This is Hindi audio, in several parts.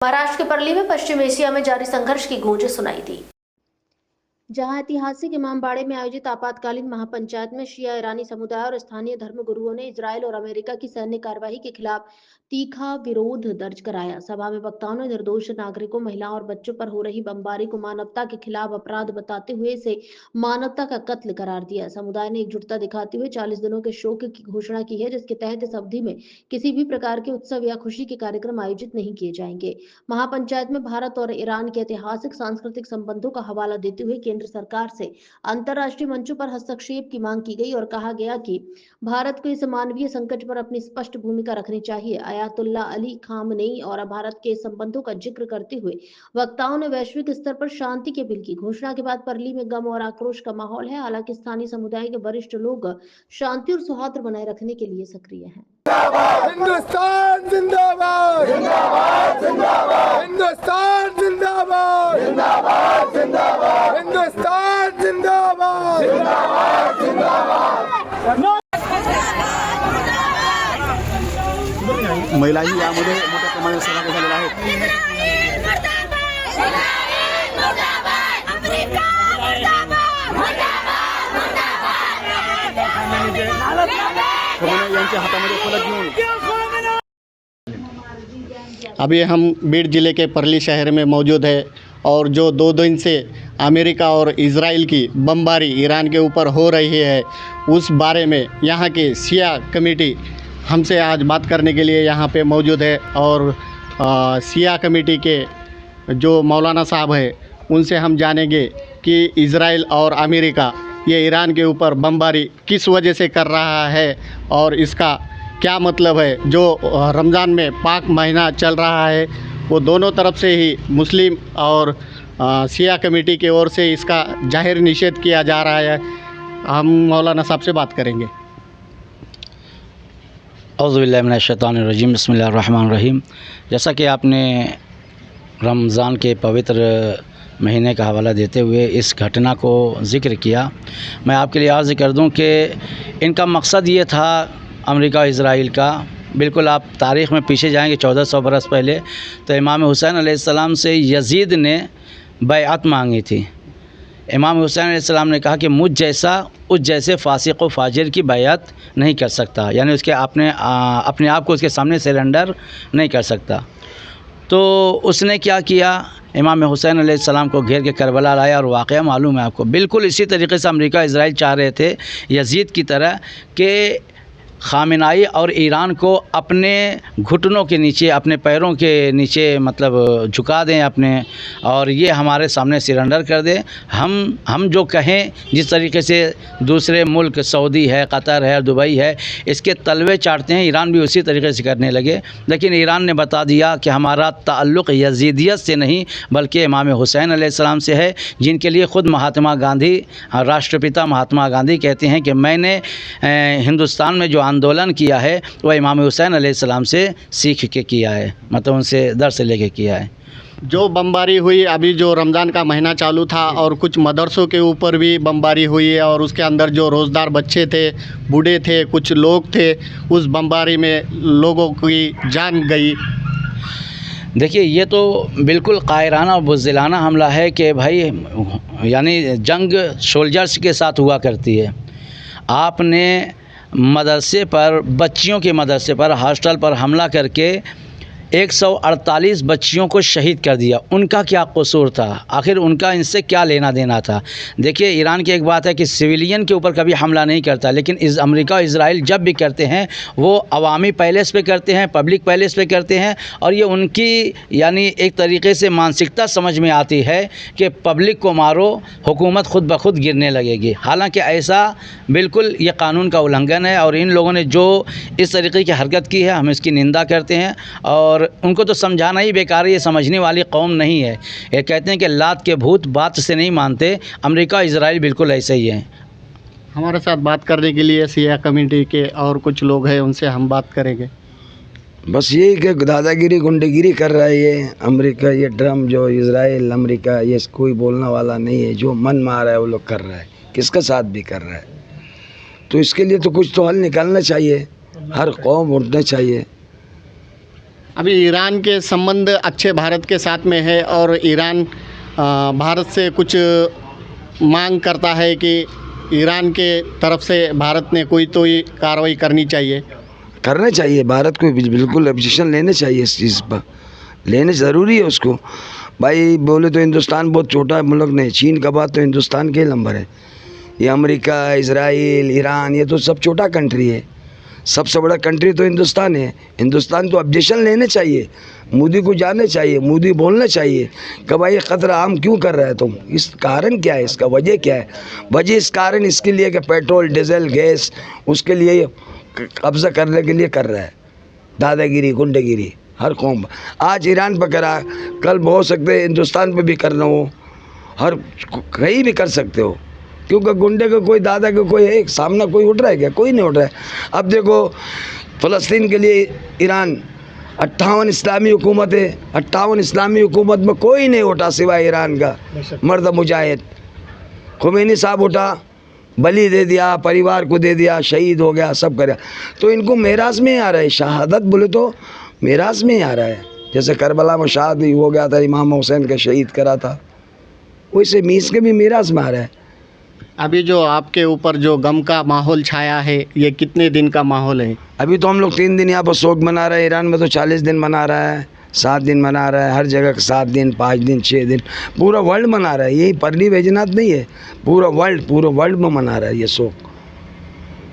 महाराष्ट्र के परली में पश्चिम एशिया में जारी संघर्ष की गूंज सुनाई दी, जहां ऐतिहासिक इमामबाड़े में आयोजित आपातकालीन महापंचायत में शिया ईरानी समुदाय और स्थानीय धर्मगुरुओं ने इजरायल और अमेरिका की सैन्य कार्रवाई के खिलाफ तीखा विरोध दर्ज कराया। सभा में वक्ताओं ने निर्दोष नागरिकों, महिलाओं और बच्चों पर हो रही बमबारी को मानवता के खिलाफ अपराध बताते हुए इसे मानवता का कत्ल करार दिया। समुदाय ने एकजुटता दिखाते हुए 40 दिनों के शोक की घोषणा की है, जिसके तहत इस अवधि में किसी भी प्रकार के उत्सव या खुशी के कार्यक्रम आयोजित नहीं किए जाएंगे। महापंचायत में भारत और ईरान के ऐतिहासिक सांस्कृतिक संबंधों का हवाला देते हुए केंद्र सरकार से अंतर्राष्ट्रीय मंचों पर हस्तक्षेप की मांग की गई और कहा गया कि भारत को इस मानवीय संकट पर अपनी स्पष्ट भूमिका रखनी चाहिए। अयातुल्ला अली खामनेई और भारत के संबंधों का जिक्र करते हुए वक्ताओं ने वैश्विक स्तर पर शांति के बिल की घोषणा के बाद परली में गम और आक्रोश का माहौल है। हालांकि स्थानीय समुदाय के वरिष्ठ लोग शांति और सौहार्द बनाए रखने के लिए सक्रिय हैं। हिंदुस्तान जिंदाबाद, जिंदाबाद, जिंदाबाद, हिंदुस्तान जिंदाबाद, जिंदाबाद, जिंदाबाद, हिंदुस्तान जिंदाबाद, जिंदाबाद, जिंदाबाद। महिलाही यामध्ये मोठ्या प्रमाणात सहभागी झालेल्या आहेत। यांच्या हातामध्ये फलक घेऊन अभी हम बीड ज़िले के परली शहर में मौजूद है और जो 2 दिन से अमेरिका और इज़राइल की बमबारी ईरान के ऊपर हो रही है, उस बारे में यहाँ की शिया कमेटी हमसे आज बात करने के लिए यहाँ पे मौजूद है। और शिया कमेटी के जो मौलाना साहब है, उनसे हम जानेंगे कि इज़राइल और अमेरिका ये ईरान के ऊपर बमबारी किस वजह से कर रहा है और इसका क्या मतलब है। जो रमज़ान में पाक महीना चल रहा है, वो दोनों तरफ से ही मुस्लिम और शिया कमेटी की ओर से इसका जाहिर निषेध किया जा रहा है। हम मौलाना साहब से बात करेंगे। औज़ुबिल्लाहि मिनश्शैतानिर्रजीम, बिस्मिल्लाहिर्रहमानिर्रहीम। जैसा कि आपने रमज़ान के पवित्र महीने का हवाला देते हुए इस घटना को ज़िक्र किया, मैं आपके लिए अर्ज़ कर दूं कि इनका मकसद ये था अमेरिका इज़राइल का। बिल्कुल आप तारीख़ में पीछे जाएंगे 1400 बरस पहले, तो इमाम हुसैन अलैहिस्सलाम से यज़ीद ने बैअत मांगी थी। इमाम हुसैन अलैहिस्सलाम ने कहा कि मुझ जैसा उस जैसे फासिक व फाजिर की बैअत नहीं कर सकता, यानी उसके अपने आप को उसके सामने सरेंडर नहीं कर सकता। तो उसने क्या किया, इमाम हुसैन अलैहिस्सलाम को घेर के करबला लाया। और वाक़या मालूम है आपको, बिल्कुल इसी तरीके से अमेरिका इज़राइल चाह रहे थे यज़ीद की तरह कि खामेनेई और ईरान को अपने घुटनों के नीचे, अपने पैरों के नीचे मतलब झुका दें अपने, और ये हमारे सामने सरेंडर कर दें। हम जो कहें, जिस तरीके से दूसरे मुल्क सऊदी है, कतर है, दुबई है, इसके तलवे चाटते हैं, ईरान भी उसी तरीके से करने लगे। लेकिन ईरान ने बता दिया कि हमारा ताल्लुक़ यज़ीदियत से नहीं बल्कि इमाम हुसैन अलैहिस्सलाम से है, जिनके लिए ख़ुद महात्मा गांधी, राष्ट्रपिता महात्मा गांधी कहते हैं कि मैंने हिंदुस्तान में जो आंदोलन किया है वह इमाम हुसैन अलैहिस्सलाम से सीख के किया है, मतलब उनसे दर्स लेके किया है। जो बमबारी हुई, अभी जो रमज़ान का महीना चालू था और कुछ मदरसों के ऊपर भी बमबारी हुई है और उसके अंदर जो रोज़दार बच्चे थे, बूढ़े थे, कुछ लोग थे, उस बमबारी में लोगों की जान गई। देखिए, ये तो बिल्कुल कायराना और बुज़दिलाना हमला है कि भाई, यानी जंग सोल्जर्स के साथ हुआ करती है। आपने मदरसे पर, बच्चियों के मदरसे पर, हॉस्टल पर हमला करके 148 बच्चियों को शहीद कर दिया। उनका क्या कसूर था? आखिर उनका इनसे क्या लेना देना था? देखिए, ईरान की एक बात है कि सिविलियन के ऊपर कभी हमला नहीं करता, लेकिन अमेरिका इज़राइल जब भी करते हैं वो अवामी पैलेस पे करते हैं, पब्लिक पैलेस पे करते हैं। और ये उनकी यानी एक तरीके से मानसिकता समझ में आती है कि पब्लिक को मारो, हुकूमत खुद ब खुद गिरने लगेगी। हालांकि ऐसा बिल्कुल ये कानून का उल्लंघन है और इन लोगों ने जो इस तरीके की हरकत की है, हम इसकी निंदा करते हैं। और उनको तो समझाना ही बेकार है, ये समझने वाली कौम नहीं है। ये कहते हैं कि लात के भूत बात से नहीं मानते। अमेरिका इज़राइल बिल्कुल ऐसे ही हैं। हमारे साथ बात करने के लिए शिया कमेटी के और कुछ लोग हैं, उनसे हम बात करेंगे। बस यही कि दादागिरी, गुंडेगिरी कर रहा है ये अमेरिका, ये ट्रम्प, जो इज़राइल अमेरिका, ये कोई बोलने वाला नहीं है। जो मन मार रहा है वो लोग कर रहा है, किसका साथ भी कर रहा है। तो इसके लिए तो कुछ तो हल निकालना चाहिए, हर कौम उठना चाहिए। अभी ईरान के संबंध अच्छे भारत के साथ में है और ईरान भारत से कुछ मांग करता है कि ईरान के तरफ से भारत ने कोई तो कार्रवाई करनी चाहिए। करना चाहिए, भारत को बिल्कुल ऑब्जेक्शन लेने चाहिए, इस चीज़ पर लेने ज़रूरी है उसको। भाई बोले तो हिंदुस्तान बहुत छोटा मुल्क नहीं, चीन का बाद तो हिंदुस्तान के नंबर है। ये अमेरिका, इजराइल, ईरान, ये तो सब छोटा कंट्री है। सबसे बड़ा कंट्री तो हिंदुस्तान है। हिंदुस्तान तो ऑब्जेक्शन लेने चाहिए, मोदी को जाने चाहिए, मोदी बोलना चाहिए कि भाई ख़तरा हम क्यों कर रहे हैं, तुम इस कारण क्या है, इसका वजह क्या है। वजह इस कारण इसके लिए कि पेट्रोल, डीजल, गैस उसके लिए कब्ज़ा करने के लिए कर रहा है। दादागिरी, गुंडागिरी हर कौम। आज ईरान पर करा, कल हो सकते है हिंदुस्तान पर भी करना हो, हर कहीं भी कर सकते हो, क्योंकि गुंडे का कोई दादा का कोई है सामना, कोई उठ रहा है क्या? कोई नहीं उठ रहा है। अब देखो फ़लस्तीन के लिए ईरान 58 इस्लामी हुकूमत है, 58 इस्लामी हुकूमत में कोई नहीं उठा सिवाय ईरान का मर्द मुजाहिद। खुमैनी साहब उठा, बलि दे दिया, परिवार को दे दिया, शहीद हो गया, सब कर। तो इनको मेरास में आ रहा है, शहादत बोले तो मेरास में आ रहा है। जैसे करबला में शहादत हो गया था, इमाम हुसैन का शहीद करा था, वैसे मीस के भी मेरास में आ रहा है। अभी जो आपके ऊपर जो गम का माहौल छाया है, ये कितने दिन का माहौल है? अभी तो हम लोग 3 दिन यहाँ पर शोक मना रहे हैं। ईरान में तो 40 दिन मना रहा है, 7 दिन मना रहा है, हर जगह 7 दिन, 5 दिन, 6 दिन, पूरा वर्ल्ड मना रहा है। यही परली वैजनाथ नहीं है, पूरा वर्ल्ड में मना रहा है ये शोक।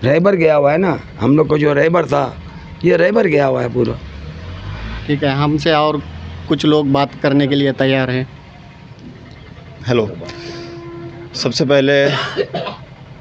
रहबर गया हुआ है ना, हम लोग को जो रहबर था, ये रहबर गया हुआ है पूरा। ठीक है, हमसे और कुछ लोग बात करने के लिए तैयार हैं। हेलो, सबसे पहले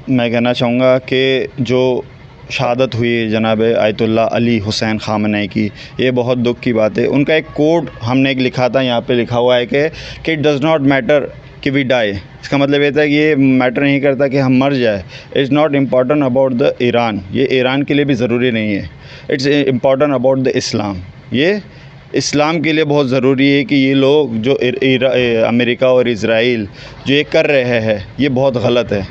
मैं कहना चाहूँगा कि जो शहादत हुई जनाब आयतुल्लाह अली हुसैन ख़ामनेई की, ये बहुत दुख की बात है। उनका एक कोड हमने एक लिखा था, यहाँ पे लिखा हुआ है कि इट डज़ नॉट मैटर कि वी डाई। इसका मतलब ये था कि ये मैटर नहीं करता कि हम मर जाए। It's not important about the Iran, ये ईरान के लिए भी ज़रूरी नहीं है। इट्स इम्पॉर्टेंट अबाउट द इस्लाम, ये इस्लाम के लिए बहुत ज़रूरी है कि ये लोग जो अमेरिका और इज़राइल जो ये कर रहे हैं, ये बहुत गलत है।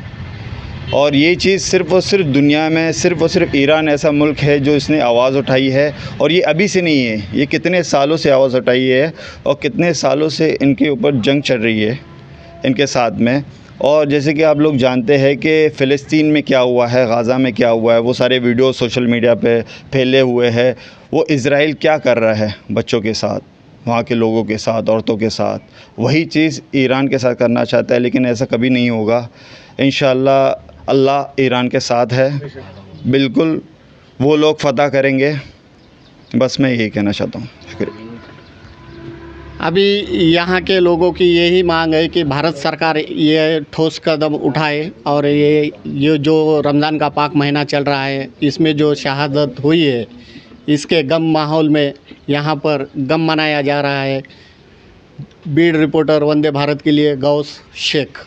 और ये चीज़ सिर्फ़ और सिर्फ दुनिया में सिर्फ़ और सिर्फ ईरान ऐसा मुल्क है जो इसने आवाज़ उठाई है, और ये अभी से नहीं है, ये कितने सालों से आवाज़ उठाई है और कितने सालों से इनके ऊपर जंग चल रही है इनके साथ में। और जैसे कि आप लोग जानते हैं कि फ़िलिस्तीन में क्या हुआ है, गाज़ा में क्या हुआ है, वो सारे वीडियो सोशल मीडिया पे फैले हुए हैं। वो इज़राइल क्या कर रहा है बच्चों के साथ, वहाँ के लोगों के साथ, औरतों के साथ, वही चीज़ ईरान के साथ करना चाहता है, लेकिन ऐसा कभी नहीं होगा। इंशाअल्लाह अल्लाह ईरान के साथ है, बिल्कुल वो लोग फ़तह करेंगे। बस मैं यही कहना चाहता हूँ। शुक्रिया। अभी यहाँ के लोगों की यही मांग है कि भारत सरकार ये ठोस कदम उठाए और ये जो रमज़ान का पाक महीना चल रहा है, इसमें जो शहादत हुई है, इसके गम माहौल में यहाँ पर गम मनाया जा रहा है। बीड रिपोर्टर, वंदे भारत के लिए गौस शेख।